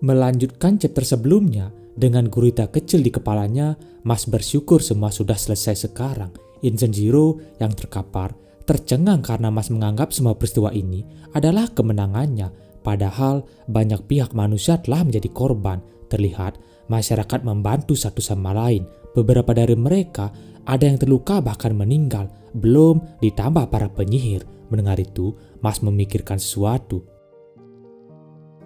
Melanjutkan chapter sebelumnya, dengan gurita kecil di kepalanya, Mas bersyukur semua sudah selesai sekarang. Inzen Zero yang terkapar, tercengang karena Mas menganggap semua peristiwa ini adalah kemenangannya. Padahal banyak pihak manusia telah menjadi korban. Terlihat masyarakat membantu satu sama lain. Beberapa dari mereka ada yang terluka bahkan meninggal. Belum ditambah para penyihir. Mendengar itu, Mas memikirkan sesuatu.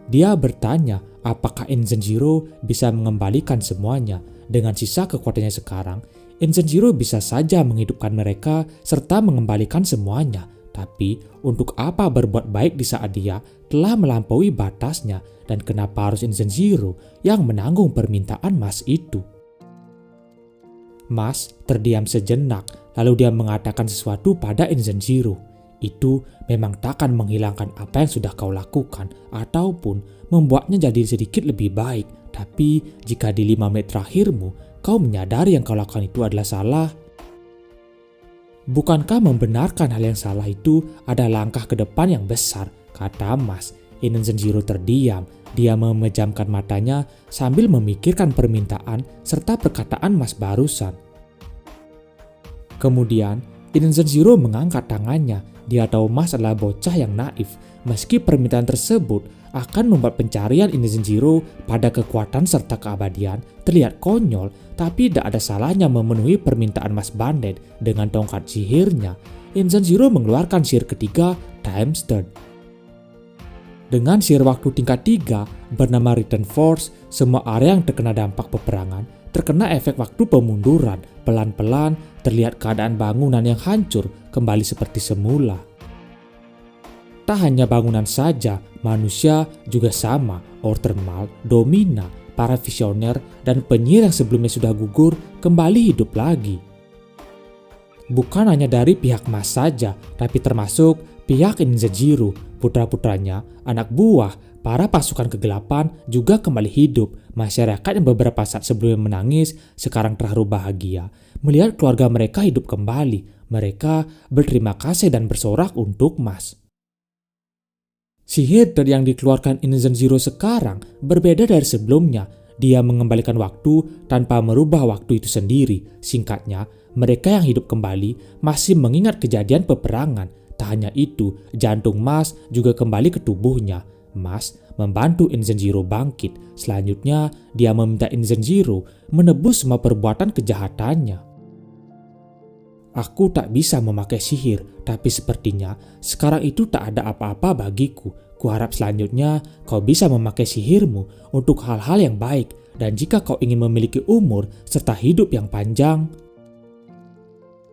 Dia bertanya apakah Inzen Zero bisa mengembalikan semuanya. Dengan sisa kekuatannya sekarang, Inzen Zero bisa saja menghidupkan mereka serta mengembalikan semuanya. Tapi untuk apa berbuat baik di saat dia telah melampaui batasnya, dan kenapa harus Inzen Zero yang menanggung permintaan Mas itu? Mas terdiam sejenak, lalu dia mengatakan sesuatu pada Inzen Zero. Itu memang takkan menghilangkan apa yang sudah kau lakukan ataupun membuatnya jadi sedikit lebih baik. Tapi jika di 5 menit terakhirmu kau menyadari yang kau lakukan itu adalah salah, bukankah membenarkan hal yang salah itu ada langkah ke depan yang besar, kata Mas. Inzen Zero terdiam. Dia memejamkan matanya sambil memikirkan permintaan serta perkataan Mas barusan. Kemudian Inzen Zero mengangkat tangannya. Dia tahu Mas adalah bocah yang naif. Meski permintaan tersebut akan membuat pencarian Inzen Zero pada kekuatan serta keabadian terlihat konyol, tapi tidak ada salahnya memenuhi permintaan Mas Bandit. Dengan tongkat sihirnya, Inzen Zero mengeluarkan sihir ketiga, Time Stone. Dengan sihir waktu tingkat 3 bernama Return Force, semua area yang terkena dampak peperangan terkena efek waktu pemunduran. Pelan-pelan terlihat keadaan bangunan yang hancur kembali seperti semula. Tak hanya bangunan saja, manusia juga sama. Orthermal, Domina, para visioner, dan penyihir yang sebelumnya sudah gugur kembali hidup lagi. Bukan hanya dari pihak Mas saja, tapi termasuk pihak Inzen Zero, putra-putranya, anak buah, para pasukan kegelapan juga kembali hidup. Masyarakat yang beberapa saat sebelumnya menangis sekarang terharu bahagia melihat keluarga mereka hidup kembali. Mereka berterima kasih dan bersorak untuk Mas. Sihir yang dikeluarkan Inzen Zero sekarang berbeda dari sebelumnya. Dia mengembalikan waktu tanpa merubah waktu itu sendiri. Singkatnya, mereka yang hidup kembali masih mengingat kejadian peperangan. Tak hanya itu, jantung Mas juga kembali ke tubuhnya. Mas membantu Inzen Zero bangkit. Selanjutnya, dia meminta Inzen Zero menebus semua perbuatan kejahatannya. Aku tak bisa memakai sihir, tapi sepertinya sekarang itu tak ada apa-apa bagiku. Kuharap selanjutnya kau bisa memakai sihirmu untuk hal-hal yang baik, dan jika kau ingin memiliki umur serta hidup yang panjang,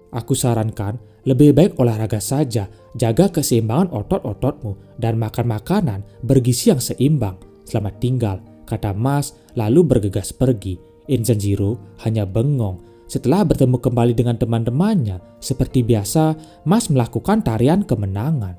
aku sarankan lebih baik olahraga saja, jaga keseimbangan otot-ototmu, dan makan makanan bergizi yang seimbang. Selamat tinggal, kata Mas lalu bergegas pergi. Inzen Zero hanya bengong. Setelah bertemu kembali dengan teman-temannya, seperti biasa, Mas melakukan tarian kemenangan.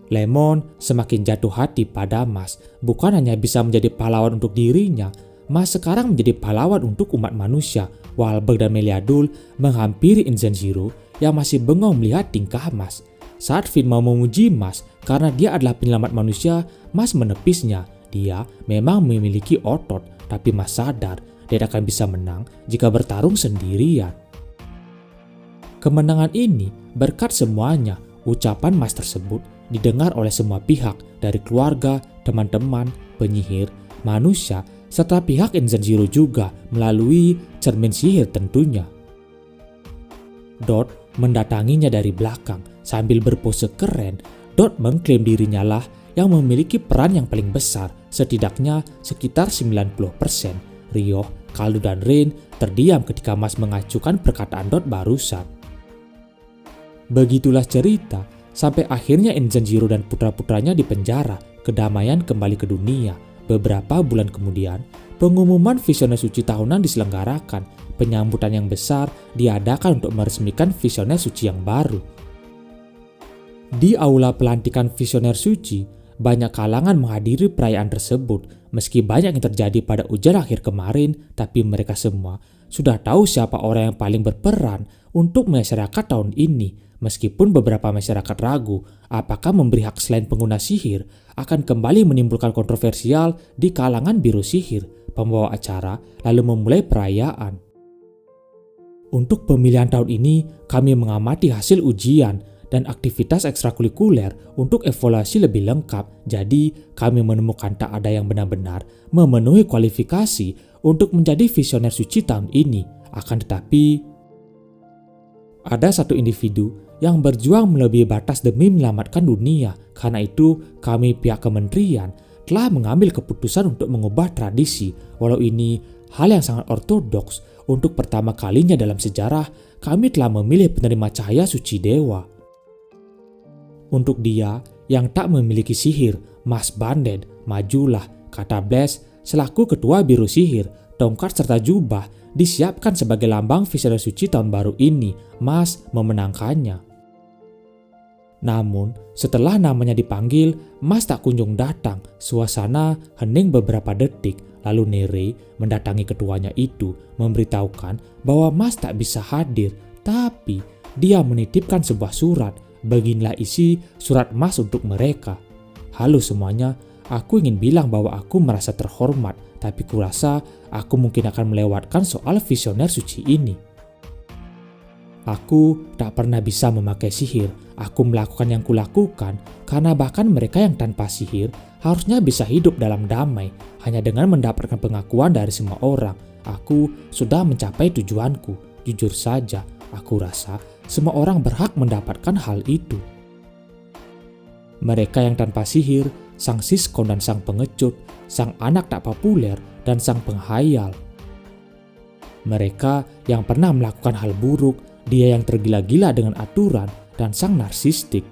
Lemon semakin jatuh hati pada Mas. Bukan hanya bisa menjadi pahlawan untuk dirinya, Mas sekarang menjadi pahlawan untuk umat manusia. Wahlberg dan Meliadul menghampiri Inzen Zero yang masih bengong melihat tingkah Mas. Saat Finn mau memuji Mas karena dia adalah penyelamat manusia, Mas menepisnya. Dia memang memiliki otot, tapi Mas sadar dia tak akan bisa menang jika bertarung sendirian. Kemenangan ini berkat semuanya. Ucapan Mas tersebut didengar oleh semua pihak, dari keluarga, teman-teman, penyihir, manusia, serta pihak Inzen Zero juga melalui cermin sihir tentunya. Dot mendatanginya dari belakang sambil berpose keren. Dot mengklaim dirinya lah yang memiliki peran yang paling besar, setidaknya sekitar 90%. Ryo, Kaldu, dan Rain terdiam ketika Mas mengacukan perkataan Dot barusan. Begitulah cerita sampai akhirnya Inzen Zero dan putra-putranya dipenjara. Kedamaian kembali ke dunia. Beberapa bulan kemudian, pengumuman Visioner Suci tahunan diselenggarakan. Penyambutan yang besar diadakan untuk meresmikan Visioner Suci yang baru. Di aula pelantikan Visioner Suci, banyak kalangan menghadiri perayaan tersebut. Meski banyak yang terjadi pada ujian akhir kemarin, tapi mereka semua sudah tahu siapa orang yang paling berperan untuk masyarakat tahun ini. Meskipun beberapa masyarakat ragu apakah memberi hak selain pengguna sihir akan kembali menimbulkan kontroversial di kalangan biru sihir, pembawa acara lalu memulai perayaan. Untuk pemilihan tahun ini, kami mengamati hasil ujian dan aktivitas ekstrakurikuler untuk evaluasi lebih lengkap. Jadi, kami menemukan tak ada yang benar-benar memenuhi kualifikasi untuk menjadi visioner suci tahun ini. Akan tetapi, ada satu individu yang berjuang melebihi batas demi menyelamatkan dunia. Karena itu, kami pihak kementerian telah mengambil keputusan untuk mengubah tradisi. Walau ini hal yang sangat ortodoks, untuk pertama kalinya dalam sejarah, kami telah memilih penerima cahaya suci dewa. Untuk dia yang tak memiliki sihir, Mas Banded, majulah, kata Blaze selaku ketua biru sihir. Tongkat serta jubah disiapkan sebagai lambang visioner suci tahun baru ini. Mas memenangkannya. Namun, setelah namanya dipanggil, Mas tak kunjung datang. Suasana hening beberapa detik, lalu Nere mendatangi ketuanya itu, memberitahukan bahwa Mas tak bisa hadir. Tapi, dia menitipkan sebuah surat. Beginilah isi surat Mas untuk mereka. Halo semuanya, aku ingin bilang bahwa aku merasa terhormat, tapi kurasa aku mungkin akan melewatkan soal visioner suci ini. Aku tak pernah bisa memakai sihir. Aku melakukan yang kulakukan karena bahkan mereka yang tanpa sihir harusnya bisa hidup dalam damai hanya dengan mendapatkan pengakuan dari semua orang. Aku sudah mencapai tujuanku. Jujur saja, aku rasa semua orang berhak mendapatkan hal itu. Mereka yang tanpa sihir, sang siskon dan sang pengecut, sang anak tak populer dan sang penghayal. Mereka yang pernah melakukan hal buruk, dia yang tergila-gila dengan aturan, dan sang narsistik.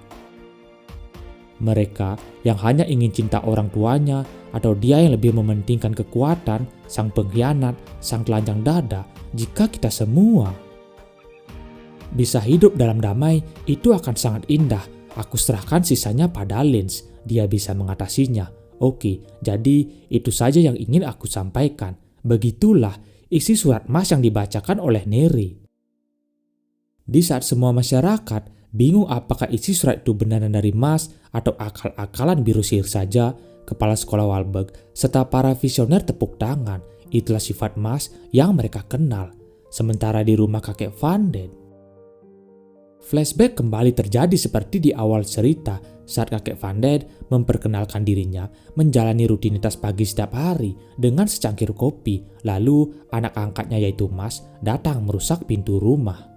Mereka yang hanya ingin cinta orang tuanya, atau dia yang lebih mementingkan kekuatan, sang pengkhianat, sang telanjang dada. Jika kita semua bisa hidup dalam damai, itu akan sangat indah. Aku serahkan sisanya pada Lens, dia bisa mengatasinya. Oke, jadi itu saja yang ingin aku sampaikan. Begitulah isi surat Mas yang dibacakan oleh Nere. Di saat semua masyarakat bingung apakah isi surat itu benaran dari Mas atau akal-akalan biru sihir saja, kepala sekolah Walberg serta para visioner tepuk tangan. Itulah sifat Mas yang mereka kenal. Sementara di rumah kakek Vanded, flashback kembali terjadi seperti di awal cerita saat kakek Vanded memperkenalkan dirinya menjalani rutinitas pagi setiap hari dengan secangkir kopi. Lalu anak angkatnya yaitu Mas datang merusak pintu rumah.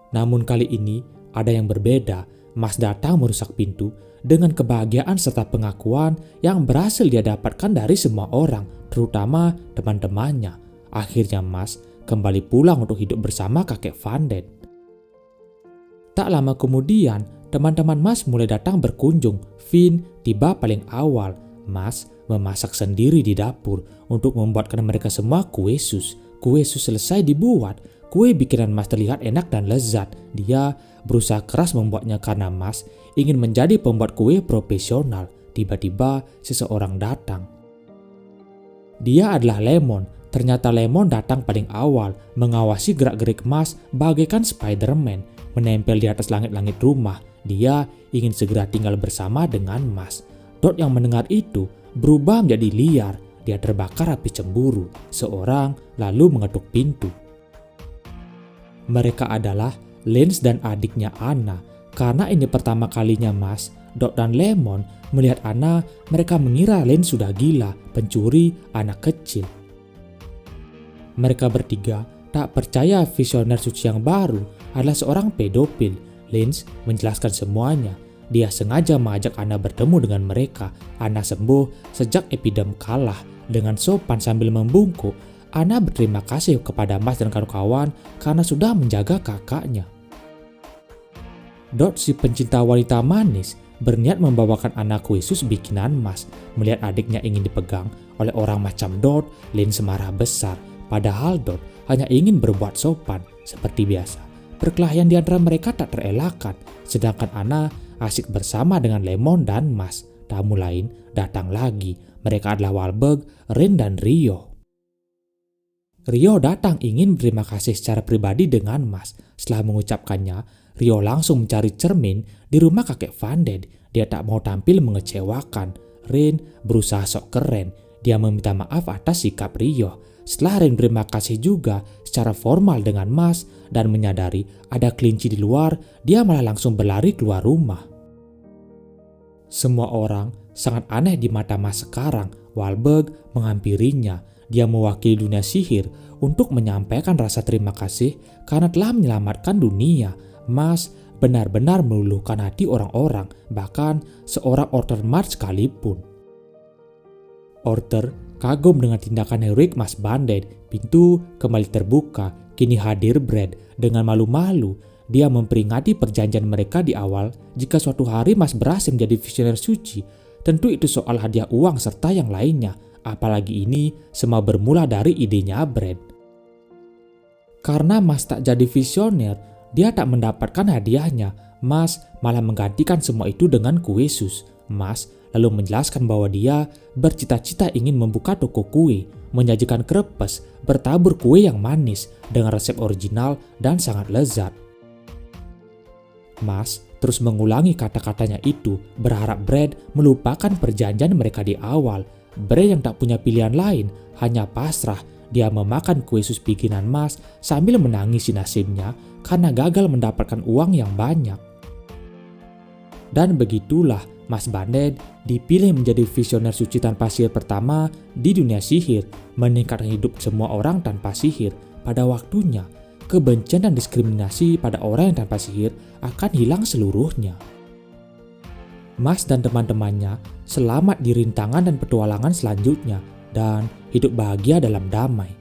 Namun kali ini ada yang berbeda. Mas datang merusak pintu dengan kebahagiaan serta pengakuan yang berhasil dia dapatkan dari semua orang, terutama teman-temannya. Akhirnya Mas kembali pulang untuk hidup bersama kakek Vanded. Tak lama kemudian, teman-teman Mas mulai datang berkunjung. Finn tiba paling awal. Mas memasak sendiri di dapur untuk membuatkan mereka semua kue sus. Kue sus selesai dibuat. Kue bikinan Mas terlihat enak dan lezat. Dia berusaha keras membuatnya karena Mas ingin menjadi pembuat kue profesional. Tiba-tiba seseorang datang. Dia adalah Lemon. Ternyata Lemon datang paling awal, mengawasi gerak-gerik Mas bagaikan Spider-Man, menempel di atas langit-langit rumah. Dia ingin segera tinggal bersama dengan Mas. Dot yang mendengar itu berubah menjadi liar. Dia terbakar api cemburu. Seorang lalu mengetuk pintu. Mereka adalah Lens dan adiknya Anna. Karena ini pertama kalinya Mas, Dot dan Lemon melihat Anna, mereka mengira Lens sudah gila, pencuri anak kecil. Mereka bertiga tak percaya visioner suci yang baru adalah seorang pedofil. Lens menjelaskan semuanya. Dia sengaja mengajak Anna bertemu dengan mereka. Anna sembuh sejak epidem kalah. Dengan sopan sambil membungkuk, Anna berterima kasih kepada Mas dan kawan-kawan karena sudah menjaga kakaknya. Dot, si pencinta wanita manis, berniat membawakan Anna kue sus bikinan Mas. Melihat adiknya ingin dipegang oleh orang macam Dot, Lens marah besar. Padahal Dot hanya ingin berbuat sopan seperti biasa. Perkelahian di antara mereka tak terelakkan, sedangkan Anna asik bersama dengan Lemon dan Mas. Tamu lain datang lagi. Mereka adalah Wahlberg, Rin, dan Rio. Rio datang ingin berterima kasih secara pribadi dengan Mas. Setelah mengucapkannya, Rio langsung mencari cermin di rumah kakek Van Dad. Dia tak mau tampil mengecewakan. Rin berusaha sok keren. Dia meminta maaf atas sikap Rio. Setelah Rin berterima kasih juga secara formal dengan Mas dan menyadari ada kelinci di luar, dia malah langsung berlari keluar rumah. Semua orang sangat aneh di mata Mas sekarang. Wahlberg menghampirinya. Dia mewakili dunia sihir untuk menyampaikan rasa terima kasih karena telah menyelamatkan dunia. Mas benar-benar meluluhkan hati orang-orang, bahkan seorang Order Mart sekalipun. Order kagum dengan tindakan heroik Mas Bandit. Pintu kembali terbuka. Kini hadir Brad. Dengan malu-malu, dia memperingati perjanjian mereka di awal. Jika suatu hari Mas berhasil menjadi visioner suci, tentu itu soal hadiah uang serta yang lainnya. Apalagi ini semua bermula dari idenya Brad. Karena Mas tak jadi visioner, dia tak mendapatkan hadiahnya. Mas malah menggantikan semua itu dengan kue sus. Mas lalu menjelaskan bahwa dia bercita-cita ingin membuka toko kue, menyajikan krepes bertabur kue yang manis dengan resep original dan sangat lezat. Mas terus mengulangi kata-katanya itu, berharap Brad melupakan perjanjian mereka di awal. Brad yang tak punya pilihan lain, hanya pasrah. Dia memakan kue sus bikinan Mas sambil menangisi nasibnya karena gagal mendapatkan uang yang banyak. Dan begitulah Mas Bandit dipilih menjadi visioner suci tanpa sihir pertama di dunia sihir, meningkatkan hidup semua orang tanpa sihir. Pada waktunya, kebencian dan diskriminasi pada orang yang tanpa sihir akan hilang seluruhnya. Mas dan teman-temannya selamat di rintangan dan petualangan selanjutnya dan hidup bahagia dalam damai.